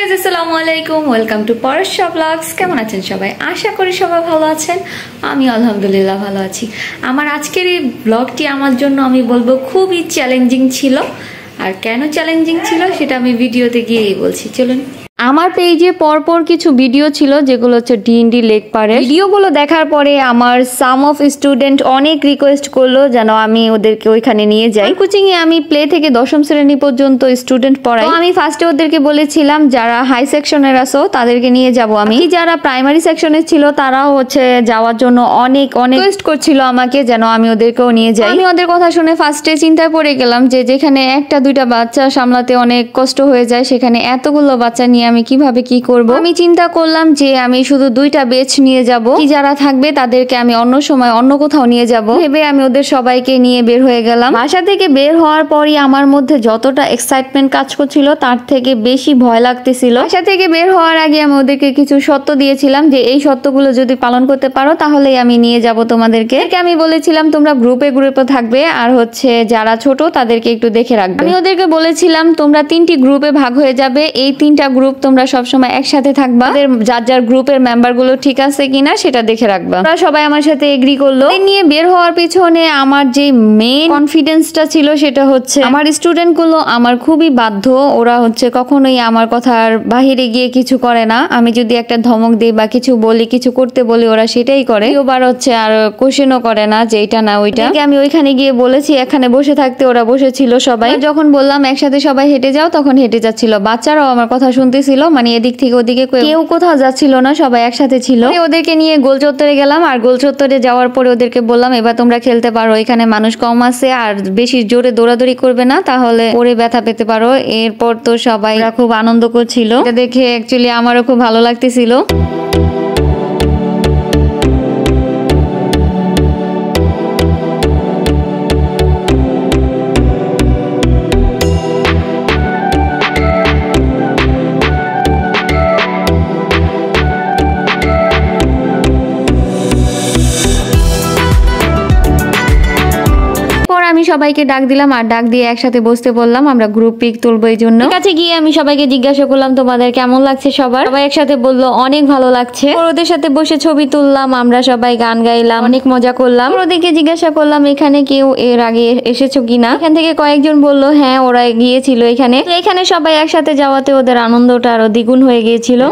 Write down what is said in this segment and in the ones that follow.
Guys, আসসালামু আলাইকুম। Welcome to Parsha blogs. কেমন আছেন সবাই? আশা করি সবাই ভালো আছেন। আমি আলহামদুলিল্লাহ ভালো আছি। আমার আজকের এই ব্লগটি আমার জন্য আমি বলবো খুবই চ্যালেঞ্জিং ছিল। আর কেন চ্যালেঞ্জিং ছিল সেটা আমি ভিডিওতে গিয়েই বলছি, চলুন। আমার পেজে পরপর কিছু ভিডিও ছিল যেগুলো হচ্ছে ডিএনডি লেক পারে। ভিডিওগুলো দেখার পরে আমার সাম অফ স্টুডেন্ট অনেক রিকোয়েস্ট করলো যেন আমি ওদেরকে ওইখানে নিয়ে যাই। কোচিং এ আমি প্লে থেকে 10ম শ্রেণী পর্যন্ত স্টুডেন্ট পড়াই। তো আমি ফার্স্টে ওদেরকে বলেছিলাম যারা হাই সেকশনের আছো তাদেরকে নিয়ে যাব আমি। যারা প্রাইমারি সেকশনে ছিল তারাও হচ্ছে যাওয়ার জন্য অনেক রিকোয়েস্ট করছিল আমাকে যেন আমি ওদেরকেও নিয়ে যাই। আমি ওদের কথা শুনে ফার্স্টে চিন্তায় পড়ে গেলাম যে যেখানে একটা দুইটা বাচ্চা সামলাতে অনেক কষ্ট হয়ে যায়, সেখানে এতগুলো বাচ্চা নিয়ে আমি কিভাবে কি করব। আমি চিন্তা করলাম যে আমি শুধু দুইটা বেচ নিয়ে যাব, যারা থাকবে তাদেরকে আমি অন্য সময় অন্য কোথাও নিয়ে যাব ভেবে আমি ওদের সবাইকে নিয়ে বের হয়ে গেলাম। বাসা থেকে বের হওয়ার পরই আমার মধ্যে যতটা এক্সাইটমেন্ট কাজ করছিল তার থেকে বেশি ভয় লাগতেছিল। বাসা থেকে বের হওয়ার আগে আমি ওদেরকে কিছু শর্ত দিয়েছিলাম যে এই শর্তগুলো যদি পালন করতে পারো তাহলেই আমি নিয়ে যাব তোমাদেরকে। আমি বলেছিলাম তোমরা গ্রুপে থাকবে আর হচ্ছে যারা ছোট তাদেরকে একটু দেখে রাখবে। আমি ওদেরকে বলেছিলাম তোমরা 3টি গ্রুপে ভাগ হয়ে যাবে, এই 3টা গ্রুপ তোমরা সবসময় একসাথে থাকবা, যার যার গ্রুপের মেম্বার গুলো ঠিক আছে কিনা সেটা দেখে রাখবা। ওরা সবাই আমার সাথে এগ্রি করলো। নিয়ে বের হওয়ার পিছনে আমার যে মেইন কনফিডেন্সটা ছিল সেটা হচ্ছে আমার স্টুডেন্ট গুলো আমার খুবই বাধ্য। ওরা হচ্ছে কখনোই আমার কথার বাহিরে গিয়ে কিছু করে না। আমি যদি একটা ধমক দিই বা কিছু বলি, কিছু করতে বলি, ওরা সেটাই করে। এবার হচ্ছে আর কোশ্চেনও করে না যে এটা না ওইটা। আমি ওইখানে গিয়ে বলেছি এখানে বসে থাকতে, ওরা বসেছিল সবাই। যখন বললাম একসাথে সবাই হেঁটে যাও তখন হেঁটে যাচ্ছিল। বাচ্চারাও আমার কথা শুনতেছিল, মানে এদিক থেকে ওদিকে কেউ কোথাও যাচ্ছিল না, সবাই একসাথে ছিল। ওদেরকে নিয়ে গোল চত্বরে গেলাম আর গোল চত্বরে যাওয়ার পরে ওদেরকে বললাম এবার তোমরা খেলতে পারো, এখানে মানুষ কম আছে আর বেশি জোরে দৌড়াদৌড়ি করবে না, তাহলে পরে ব্যথা পেতে পারো। এরপর তো সবাই খুব আনন্দ করছিল, এটা দেখে অ্যাকচুয়ালি আমারও খুব ভালো লাগতেছিল। আমি সবাইকে ডাক দিলাম আর ডাক দিয়ে একসাথে বসতে বললাম, আমরা গ্রুপ পিক তুলবো। এই জন্য কাছে গিয়ে আমি সবাইকে জিজ্ঞাসা করলাম তোমাদের কেমন লাগছে সবার। সবাই একসাথে বললো অনেক ভালো লাগছে। ওদের সাথে বসে ছবি তুললাম, আমরা সবাই গান গাইলাম, অনেক মজা করলাম। ওদেরকে জিজ্ঞাসা করলাম এখানে কেউ এর আগে এসেছো কিনা। এখান থেকে কয়েকজন বললো হ্যাঁ ওরা গিয়েছিল এখানে সবাই একসাথে যাওয়াতে ওদের আনন্দটা আরো দ্বিগুণ হয়ে গিয়েছিল।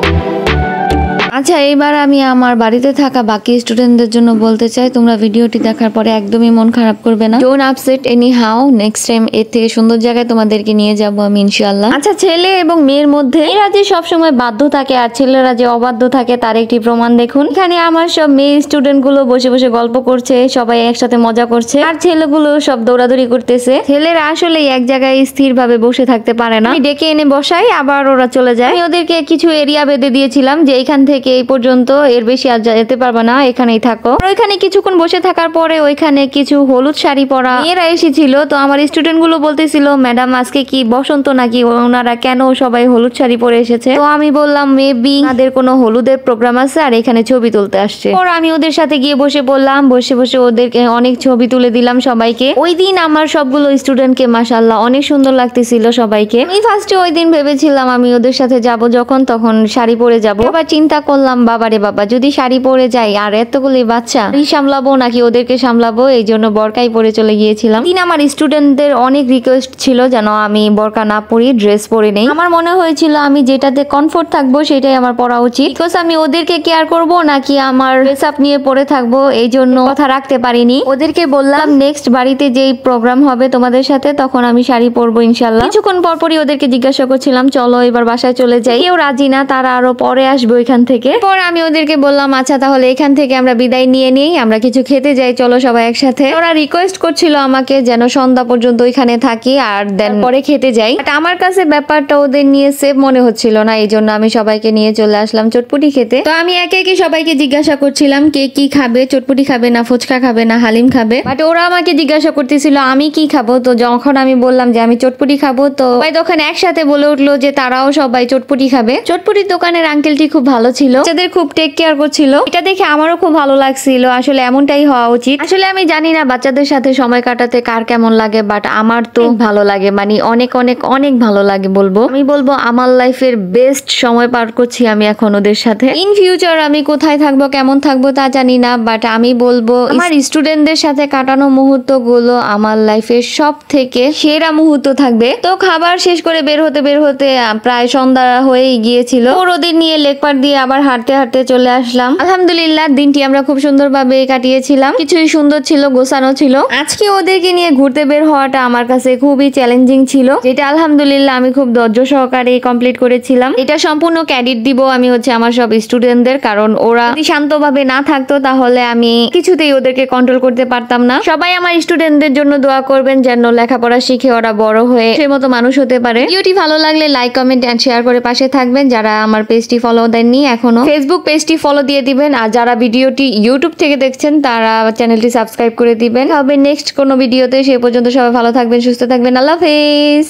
আচ্ছা, এবার আমি আমার বাড়িতে থাকা বাকি স্টুডেন্টদের জন্য বলতে চাই তোমরা ভিডিওটি দেখার পরে একদমই মন খারাপ করবে না। Don't upset any how, next time এর থেকে সুন্দর জায়গায় তোমাদেরকে নিয়ে যাব আমি ইনশাআল্লাহ। আচ্ছা, ছেলে এবং মেয়ের মধ্যে এরা যে সবসময় বাধ্য থাকে আর ছেলেরা যে অবাধ্য থাকে তার একটি প্রমাণ দেখুন। এখানে আমার সব মেয়ে স্টুডেন্ট গুলো বসে বসে গল্প করছে, সবাই একসাথে মজা করছে আর ছেলেগুলো সব দৌড়াদৌড়ি করতেছে। ছেলেরা আসলে এক জায়গায় স্থির ভাবে বসে থাকতে পারে না। আমি ডেকে এনে বসাই, আবার ওরা চলে যায়। আমি ওদেরকে কিছু এরিয়া বেঁধে দিয়েছিলাম যে এইখান থেকে এই পর্যন্ত, এর বেশি আর যেতে পারবা না, এখানেই থাকো। ওইখানে কিছুক্ষণ বসে থাকার পরে ওইখানে কিছু হলুদ শাড়ি পরা মেয়েরা এসেছিল। তো আমার স্টুডেন্ট গুলো বলতেছিল ম্যাডাম আজকে কি বসন্ত নাকি, ওনারা কেন সবাই হলুদ শাড়ি পরে এসেছে। তো আমি বললাম মেবি তাদের কোনো হলুদের প্রোগ্রাম আছে আর এখানে ছবি তুলতে আসছে। পর আমি ওদের সাথে গিয়ে বসে পড়লাম, বসে ওদেরকে অনেক ছবি তুলে দিলাম সবাইকে। ওই দিন আমার সবগুলো স্টুডেন্টকে মাশাআল্লাহ অনেক সুন্দর লাগতেছিল সবাইকে। আমি ফার্স্টে ওই দিন ভেবেছিলাম আমি ওদের সাথে যাব যখন তখন শাড়ি পরে যাব। আবার চিন্তা করলাম বাবারে বাবা যদি শাড়ি পরে যাই আর এতগুলি বাচ্চা সামলাবো নাকি ওদেরকে সামলাবো, এই জন্য বরকাই পরে চলে গিয়েছিলাম। আমার স্টুডেন্টদের অনেক রিকোয়েস্ট ছিল যেন আমি বরকা না পরি, ড্রেস পরে নেই। আমার মনে হয়েছিল আমি যেটাতে কমফোর্ট থাকবো সেটাই আমার পরা উচিত, বিকজ আমি ওদেরকে কেয়ার করব নাকি আমার ড্রেস আপ নিয়ে পরে থাকবো, এই জন্য কথা রাখতে পারিনি। ওদেরকে বললাম নেক্সট বাড়িতে যেই প্রোগ্রাম হবে তোমাদের সাথে তখন আমি শাড়ি পরবো ইনশাল্লাহ। কিছুক্ষণ পরপরই ওদেরকে জিজ্ঞাসা করছিলাম চলো এবার বাসায় চলে যাই। কেউ রাজি না, তারা আরো পরে আসবে ওইখান থেকে। পর আমি ওদেরকে বললাম আচ্ছা তাহলে এখান থেকে আমরা বিদায় নিয়ে নিই, আমরা কিছু খেতে যাই, চলো সবাই একসাথে। ওরা রিকোয়েস্ট করছিল আমাকে যেন সন্ধ্যা পর্যন্ত ওইখানে থাকি আর দেন পরে খেতে যাই। বাট আমার কাছে ব্যাপারটা ওদের নিয়ে সেফ মনে হচ্ছিল না, এই জন্য আমি সবাইকে নিয়ে চলে আসলাম চটপটি খেতে। তো আমি একে একে সবাইকে জিজ্ঞাসা করছিলাম কে কি খাবে, চটপটি খাবে না ফুচকা খাবে না হালিম খাবে। বাট ওরা আমাকে জিজ্ঞাসা করতেছিল আমি কি খাবো। তো যখন আমি বললাম যে আমি চটপটি খাবো তো সবাই তখন একসাথে বলে উঠলো যে তারাও সবাই চটপটি খাবে। চটপটির দোকানের আঙ্কেলটি খুব ভালো ছিল, ছিল, বাচ্চাদের খুব টেক কেয়ার করছিল। এটা দেখে আমারও খুব ভালো লাগছিল। আসলে এমনটাই হওয়া উচিত। আসলে আমি জানি না বাচ্চাদের সাথে সময় কাটাতে কার কেমন লাগে, বাট আমার তো ভালো লাগে, মানে অনেক অনেক অনেক ভালো লাগে। আমি বলবো আমার লাইফের বেস্ট সময় পার করছি আমি এখন ওদের সাথে। ইন ফিউচার আমি কোথায় থাকবো কেমন থাকবো তা জানি না, বাট আমি বলবো আমার স্টুডেন্টদের সাথে কাটানো মুহূর্ত গুলো আমার লাইফের সব থেকে সেরা মুহূর্ত থাকবে। তো খাবার শেষ করে বের হতে প্রায় সন্ধ্যা হয়েই গিয়েছিল। ওদের নিয়ে লেকপার দিয়ে আবার হাঁটতে হাঁটতে চলে আসলাম। আলহামদুলিল্লাহ দিনটি আমরা খুব সুন্দরভাবে কাটিয়েছিলাম। কিছুই সুন্দর ছিল, গোছানো ছিল। আজকে ওদেরকে নিয়ে ঘুরতে বের হওয়াটা আমার কাছে খুবই চ্যালেঞ্জিং ছিল, যেটা আলহামদুলিল্লাহ আমি খুব ধৈর্য সহকারে কমপ্লিট করেছিলাম। এটা সম্পূর্ণ ক্রেডিট দিব আমি আমার সব স্টুডেন্টদের, কারণ ওরা যদি শান্তভাবে না থাকতো তাহলে আমি কিছুতেই ওদেরকে কন্ট্রোল করতে পারতাম না। সবাই আমার স্টুডেন্টদের জন্য দোয়া করবেন যেন লেখাপড়া শিখে ওরা বড় হয়ে সেই মতো মানুষ হতে পারে। ভিডিওটি ভালো লাগলে লাইক, কমেন্ট এন্ড শেয়ার করে পাশে থাকবেন। যারা আমার পেজটি ফলো দেননি এখনো, ফেসবুক পেজটি ফলো দিয়ে দিবেন। আর যারা ভিডিওটি ইউটিউব থেকে দেখছেন তারা চ্যানেলটি সাবস্ক্রাইব করে দিবেন। হবে নেক্সট কোনো ভিডিওতে। সে পর্যন্ত সবাই ভালো থাকবেন, সুস্থ থাকবেন। আল্লাহ হাফেজ।